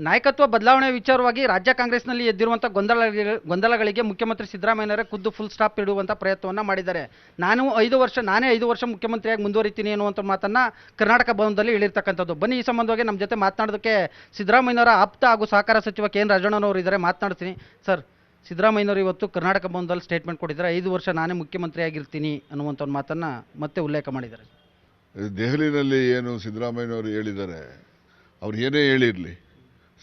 ನಾಯಕತ್ವ ಬದಲಾವಣೆ ವಿಚಾರವಾಗಿ ರಾಜ್ಯ ಕಾಂಗ್ರೆಸ್ನಲ್ಲಿ ಎದ್ದಿರುವಂಥ ಗೊಂದಲಗಳಿಗೆ ಮುಖ್ಯಮಂತ್ರಿ ಸಿದ್ದರಾಮಯ್ಯನವರೇ ಖುದ್ದು ಫುಲ್ ಸ್ಟಾಪ್ ಇಡುವಂಥ ಪ್ರಯತ್ನವನ್ನು ಮಾಡಿದ್ದಾರೆ. ನಾನೇ 5 ವರ್ಷ ಮುಖ್ಯಮಂತ್ರಿಯಾಗಿ ಮುಂದುವರಿತೀನಿ ಅನ್ನುವಂಥ ಮಾತನ್ನು ಕರ್ನಾಟಕ ಭವನದಲ್ಲಿ ಹೇಳಿರ್ತಕ್ಕಂಥದ್ದು. ಬನ್ನಿ, ಈ ಸಂಬಂಧವಾಗಿ ನಮ್ಮ ಜೊತೆ ಮಾತನಾಡೋದಕ್ಕೆ ಸಿದ್ದರಾಮಯ್ಯನವರ ಆಪ್ತ ಹಾಗೂ ಸಹಕಾರ ಸಚಿವ ಕೆ ಎನ್ ರಾಜಣ್ಣನವರು ಇದ್ದಾರೆ. ಮಾತನಾಡ್ತೀನಿ ಸರ್. ಸಿದ್ದರಾಮಯ್ಯನವರು ಇವತ್ತು ಕರ್ನಾಟಕ ಭವನದಲ್ಲಿ ಸ್ಟೇಟ್ಮೆಂಟ್ ಕೊಟ್ಟಿದ್ದಾರೆ. 5 ವರ್ಷ ನಾನೇ ಮುಖ್ಯಮಂತ್ರಿಯಾಗಿರ್ತೀನಿ ಅನ್ನುವಂಥ ಒಂದು ಮಾತನ್ನು ಮತ್ತೆ ಉಲ್ಲೇಖ ಮಾಡಿದ್ದಾರೆ. ದೆಹಲಿನಲ್ಲಿ ಏನು ಸಿದ್ದರಾಮಯ್ಯನವರು ಹೇಳಿದ್ದಾರೆ, ಅವ್ರು ಏನೇ ಹೇಳಿರಲಿ,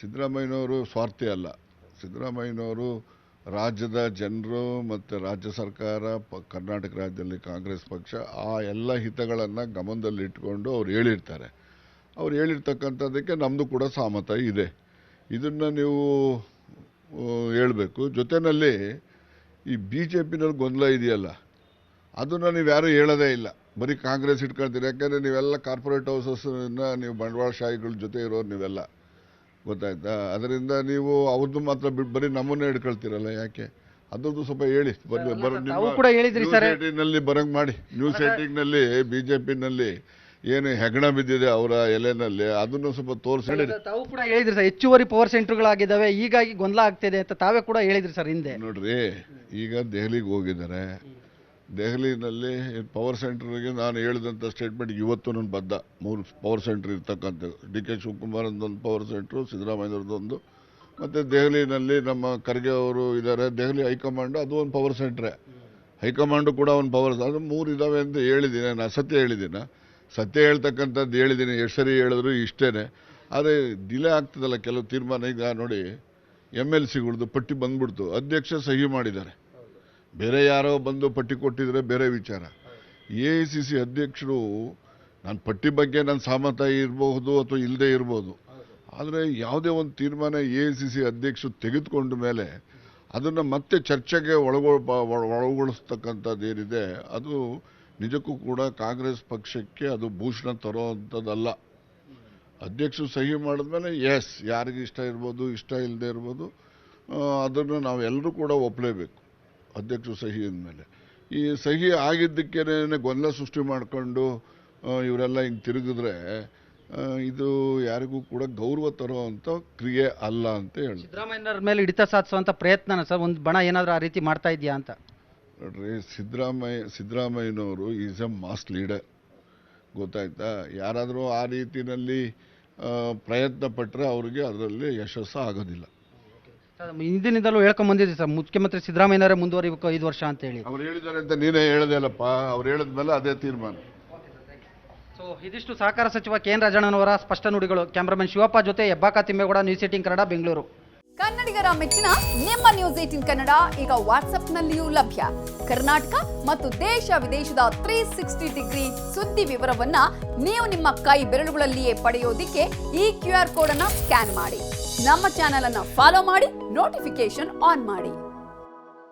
ಸಿದ್ದರಾಮಯ್ಯನವರು ಸ್ವಾರ್ಥಿ ಅಲ್ಲ. ಸಿದ್ದರಾಮಯ್ಯನವರು ರಾಜ್ಯದ ಜನರು ಮತ್ತು ರಾಜ್ಯ ಸರ್ಕಾರ, ಕರ್ನಾಟಕ ರಾಜ್ಯದಲ್ಲಿ ಕಾಂಗ್ರೆಸ್ ಪಕ್ಷ ಆ ಎಲ್ಲ ಹಿತಗಳನ್ನು ಗಮನದಲ್ಲಿಟ್ಕೊಂಡು ಅವ್ರು ಹೇಳಿರ್ತಾರೆ. ಅವ್ರು ಹೇಳಿರ್ತಕ್ಕಂಥದ್ದಕ್ಕೆ ನಮ್ಮದು ಕೂಡ ಸಹಮತ ಇದೆ. ಇದನ್ನು ನೀವು ಹೇಳಬೇಕು. ಜೊತೆಯಲ್ಲಿ ಈ BJPನಲ್ಲಿ ಗೊಂದಲ ಇದೆಯಲ್ಲ, ಅದನ್ನು ನೀವು ಯಾರೂ ಹೇಳೋದೇ ಇಲ್ಲ, ಬರೀ ಕಾಂಗ್ರೆಸ್ ಇಟ್ಕೊಳ್ತೀರಿ. ಯಾಕೆಂದರೆ ನೀವೆಲ್ಲ ಕಾರ್ಪೊರೇಟ್ ಹೌಸಸ್ನ ನೀವು ಬಂಡವಾಳಶಾಹಿಗಳ ಜೊತೆ ಇರೋರು ನೀವೆಲ್ಲ, ಗೊತ್ತಾಯ್ತಾ? ಅದರಿಂದ ನೀವು ಅವ್ರದ್ದು ಮಾತ್ರ ಬಿಟ್ಟು ಬರೀ ನಮ್ಮನ್ನೇ ಹಿಡ್ಕೊಳ್ತೀರಲ್ಲ, ಯಾಕೆ? ಅದ್ರದ್ದು ಸ್ವಲ್ಪ ಹೇಳಿ. ನ್ಯೂಸ್ ಬರಂಗ್ ಮಾಡಿ. ನ್ಯೂಸ್ 18ನಲ್ಲಿ BJPನಲ್ಲಿ ಏನು ಹೆಗಣ ಬಿದ್ದಿದೆ ಅವರ ಎಲೆನಲ್ಲಿ, ಅದನ್ನು ಸ್ವಲ್ಪ ತೋರಿಸಿ ಹೇಳಿ. ತಾವು ಕೂಡ ಹೇಳಿದ್ರಿ ಸರ್, ಹೆಚ್ಚುವರಿ ಪವರ್ ಸೆಂಟರ್ಗಳಾಗಿದ್ದಾವೆ, ಹೀಗಾಗಿ ಗೊಂದಲ ಆಗ್ತಿದೆ ಅಂತ ತಾವೇ ಕೂಡ ಹೇಳಿದ್ರಿ ಸರ್ ಹಿಂದೆ. ನೋಡ್ರಿ, ಈಗ ದೆಹಲಿಗೆ ಹೋಗಿದ್ದಾರೆ. ದೆಹಲಿನಲ್ಲಿ ಪವರ್ ಸೆಂಟ್ರಿಗೆ ನಾನು ಹೇಳಿದಂಥ ಸ್ಟೇಟ್ಮೆಂಟ್ ಇವತ್ತು ನನ್ನ ಬದ್ಧ. 3 ಪವರ್ ಸೆಂಟ್ರ್ ಇರ್ತಕ್ಕಂಥದ್ದು. DK ಶಿವಕುಮಾರ್ ಒಂದು ಪವರ್ ಸೆಂಟ್ರು, ಸಿದ್ದರಾಮಯ್ಯವ್ರದ್ದೊಂದು, ಮತ್ತು ದೆಹಲಿನಲ್ಲಿ ನಮ್ಮ ಖರ್ಗೆ ಅವರು ಇದ್ದಾರೆ. ದೆಹಲಿ ಹೈಕಮಾಂಡು ಅದು ಒಂದು ಪವರ್ ಸೆಂಟ್ರೇ. ಹೈಕಮಾಂಡು ಕೂಡ ಒಂದು ಪವರ್, ಅದು 3 ಇದ್ದಾವೆ ಅಂತ ಹೇಳಿದ್ದೀನಿ. ನಾನು ಅಸತ್ಯ ಹೇಳಿದ್ದೀನ? ಸತ್ಯ ಹೇಳ್ತಕ್ಕಂಥದ್ದು ಹೇಳಿದ್ದೀನಿ. ಎಷ್ಟು ಸರಿ ಹೇಳಿದ್ರು ಇಷ್ಟೇ. ಆದರೆ ಡಿಲೇ ಆಗ್ತದಲ್ಲ ಕೆಲವು ತೀರ್ಮಾನ. ಈಗ ನೋಡಿ, MLCಗಳದ್ದು ಪಟ್ಟಿ ಬಂದ್ಬಿಡ್ತು, ಅಧ್ಯಕ್ಷ ಸಹಿ ಮಾಡಿದ್ದಾರೆ. ಬೇರೆ ಯಾರೋ ಬಂದು ಪಟ್ಟಿ ಕೊಟ್ಟಿದ್ರೆ ಬೇರೆ ವಿಚಾರ. AICC ಅಧ್ಯಕ್ಷರು, ನಾನು ಪಟ್ಟಿ ಬಗ್ಗೆ ನನ್ನ ಸಹಮತ ಇರಬಹುದು ಅಥವಾ ಇಲ್ಲದೆ ಇರ್ಬೋದು, ಆದರೆ ಯಾವುದೇ ಒಂದು ತೀರ್ಮಾನ AICC ಅಧ್ಯಕ್ಷರು ತೆಗೆದುಕೊಂಡ ಮೇಲೆ ಅದನ್ನು ಮತ್ತೆ ಚರ್ಚೆಗೆ ಒಳಗೊಳಿಸ್ತಕ್ಕಂಥದ್ದು ಏನಿದೆ, ಅದು ನಿಜಕ್ಕೂ ಕೂಡ ಕಾಂಗ್ರೆಸ್ ಪಕ್ಷಕ್ಕೆ ಅದು ಭೂಷಣ ತರೋವಂಥದ್ದಲ್ಲ. ಅಧ್ಯಕ್ಷರು ಸಹಿ ಮಾಡಿದ್ಮೇಲೆ ಎಸ್, ಯಾರಿಗೆ ಇಷ್ಟ ಇರ್ಬೋದು, ಇಷ್ಟ ಇಲ್ಲದೆ ಇರ್ಬೋದು, ಅದನ್ನು ನಾವೆಲ್ಲರೂ ಕೂಡ ಒಪ್ಪಲೇಬೇಕು. ಅಧ್ಯಕ್ಷರು ಸಹಿ ಅಂದಮೇಲೆ ಈ ಸಹಿ ಆಗಿದ್ದಕ್ಕೇನೆ ಗೊಂದಲ ಸೃಷ್ಟಿ ಮಾಡಿಕೊಂಡು ಇವರೆಲ್ಲ ಹಿಂಗೆ ತಿರುಗಿದ್ರೆ ಇದು ಯಾರಿಗೂ ಕೂಡ ಗೌರವ ತರುವಂಥ ಕ್ರಿಯೆ ಅಲ್ಲ ಅಂತ ಹೇಳಿ. ಸಿದ್ದರಾಮಯ್ಯನವ್ರ ಮೇಲೆ ಹಿಡಿತ ಸಾಧಿಸುವಂಥ ಪ್ರಯತ್ನ ಸರ್, ಒಂದು ಬಣ ಏನಾದರೂ ಆ ರೀತಿ ಮಾಡ್ತಾ ಇದೆಯಾ ಅಂತ? ನೋಡ್ರಿ, ಸಿದ್ದರಾಮಯ್ಯನವರು ಈಸ್ ಎ ಮಾಸ್ ಲೀಡರ್, ಗೊತ್ತಾಯ್ತಾ? ಯಾರಾದರೂ ಆ ರೀತಿಯಲ್ಲಿ ಪ್ರಯತ್ನ ಪಟ್ಟರೆ ಅವರಿಗೆ ಅದರಲ್ಲಿ ಯಶಸ್ಸು ಆಗೋದಿಲ್ಲ. ಹಿಂದಿನಿಂದಲೂ ಹೇಳ್ಕೊಂಡ್ ಬಂದಿದೆ ಸರ್, ಮುಖ್ಯಮಂತ್ರಿ ಸಿದ್ದರಾಮಯ್ಯನವರೇ ಮುಂದುವರಿಬೇಕು 5 ವರ್ಷ ಅಂತ ಹೇಳಿ. ಅವ್ರು ಹೇಳಿದ್ದಾರೆ ಅಂತ ನೀನೇ ಹೇಳದಲ್ಲಪ್ಪ, ಅವ್ರು ಹೇಳಿದ್ಮೇಲೆ ಅದೇ ತೀರ್ಮಾನ. ಸೊ ಇದಿಷ್ಟು ಸಹಕಾರ ಸಚಿವ ಕೆ ಎನ್ ರಾಜಣ್ಣನವರ ಸ್ಪಷ್ಟ ನುಡಿಗಳು. ಕ್ಯಾಮರಾಮನ್ ಶಿವಪ್ಪ ಜೊತೆ ಹೆಬ್ಬಾಕ ತಿಮ್ಮೇಗೌಡ, ನ್ಯೂಸ್ 18 ಕನ್ನಡ, ಬೆಂಗಳೂರು. ಕನ್ನಡಿಗರ ಮೆಚ್ಚಿನ ನಿಮ್ಮ ನ್ಯೂಸ್ 18 ಕನ್ನಡ ಈಗ ವಾಟ್ಸ್ಆಪ್ನಲ್ಲಿಯೂ ಲಭ್ಯ. ಕರ್ನಾಟಕ ಮತ್ತು ದೇಶ ವಿದೇಶದ 360 ಡಿಗ್ರಿ ಸುದ್ದಿ ವಿವರವನ್ನ ನೀವು ನಿಮ್ಮ ಕೈ ಬೆರಳುಗಳಲ್ಲಿಯೇ ಪಡೆಯೋದಿಕ್ಕೆ ಈ QR ಕೋಡ್ ಅನ್ನ ಸ್ಕ್ಯಾನ್ ಮಾಡಿ. ನಮ್ಮ ಚಾನೆಲ್ ಅನ್ನ ಫಾಲೋ ಮಾಡಿ, ನೋಟಿಫಿಕೇಶನ್ ಆನ್ ಮಾಡಿ.